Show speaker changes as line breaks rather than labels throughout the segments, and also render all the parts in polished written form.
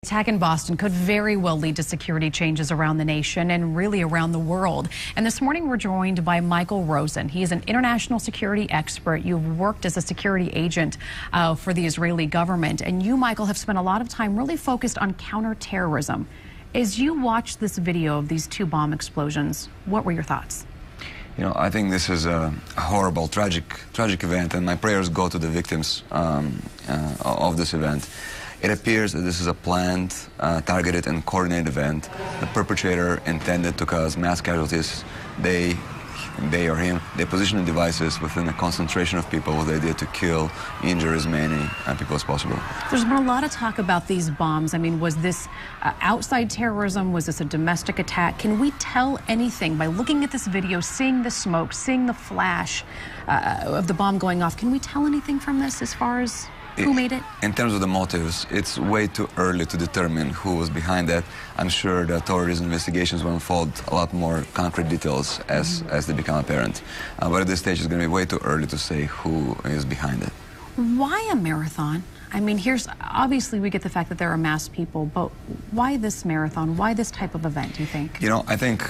Attack in Boston could very well lead to security changes around the nation and really around the world. And this morning we're joined by Michael Rozin. He is an international security expert. You've worked as a security agent for the Israeli government. And you, Michael, have spent a lot of time really focused on counterterrorism. As you watched this video of these two bomb explosions, what were your thoughts?
You know, I think this is a horrible, tragic event, and my prayers go to the victims of this event. It appears that this is a planned, targeted, and coordinated event. The perpetrator intended to cause mass casualties. They or him, they positioned devices within a concentration of people with the idea to kill, injure as many people as possible.
There's been a lot of talk about these bombs. I mean, was this outside terrorism? Was this a domestic attack? Can we tell anything by looking at this video, seeing the smoke, seeing the flash of the bomb going off? Can we tell anything from this as far as who made it? In
terms of the motives, it's way too early to determine who was behind that. I'm sure the authorities' investigations will unfold a lot more concrete details as they become apparent. But at this stage, it's going to be way too early to say who is behind it.
Why a marathon? I mean, obviously we get the fact that there are mass people, but why this marathon? Why this type of event, do you think?
You know, I think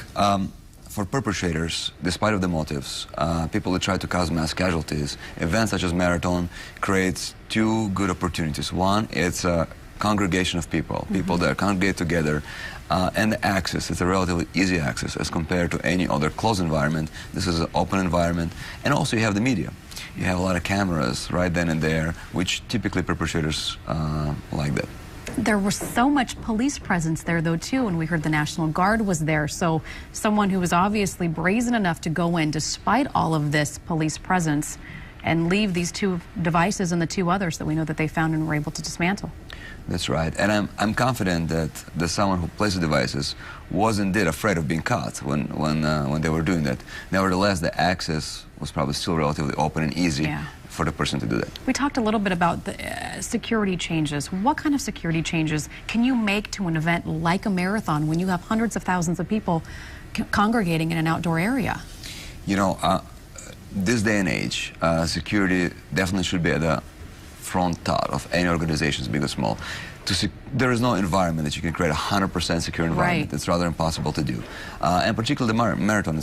for perpetrators, despite of the motives, people who try to cause mass casualties, events such as marathon creates two good opportunities. One, it's a congregation of people, people that congregate together, and the access, it's a relatively easy access as compared to any other closed environment. This is an open environment, and also you have the media. You have a lot of cameras right then and there, which typically perpetrators like that.
There was so much police presence there, though, too, and we heard the National Guard was there. So someone who was obviously brazen enough to go in, despite all of this police presence, and leave these two devices and the two others that we know that they found and were able to dismantle.
That's right. And I'm confident that someone who placed the devices was indeed afraid of being caught when they were doing that. Nevertheless, the access was probably still relatively open and easy for the person to do that.
We talked a little bit about the security changes. What kind of security changes can you make to an event like a marathon when you have hundreds of thousands of people congregating in an outdoor area?
You know, this day and age, security definitely should be at the front thought of any organizations, big or small. There is no environment that you can create a 100% secure environment. Right. It's rather impossible to do. And particularly the marathon,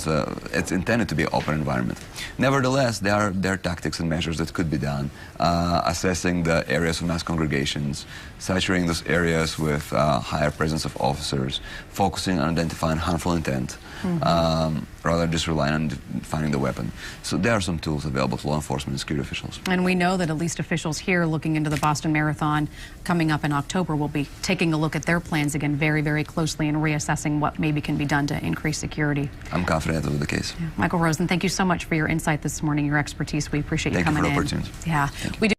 it's intended to be an open environment. Nevertheless, there are tactics and measures that could be done, assessing the areas of mass congregations, saturating those areas with higher presence of officers, focusing on identifying harmful intent, rather than just relying on finding the weapon. So there are some tools available to law enforcement and security officials.
And we know that at least officials here looking into the Boston Marathon coming up in October will be taking a look at their plans again very, very closely and reassessing what maybe can be done to increase security.
I'm confident that will be the case.
Yeah. Michael Rozin, thank you so much for your insight this morning, your expertise. We appreciate you coming in.
Thank you for the opportunity.
Yeah.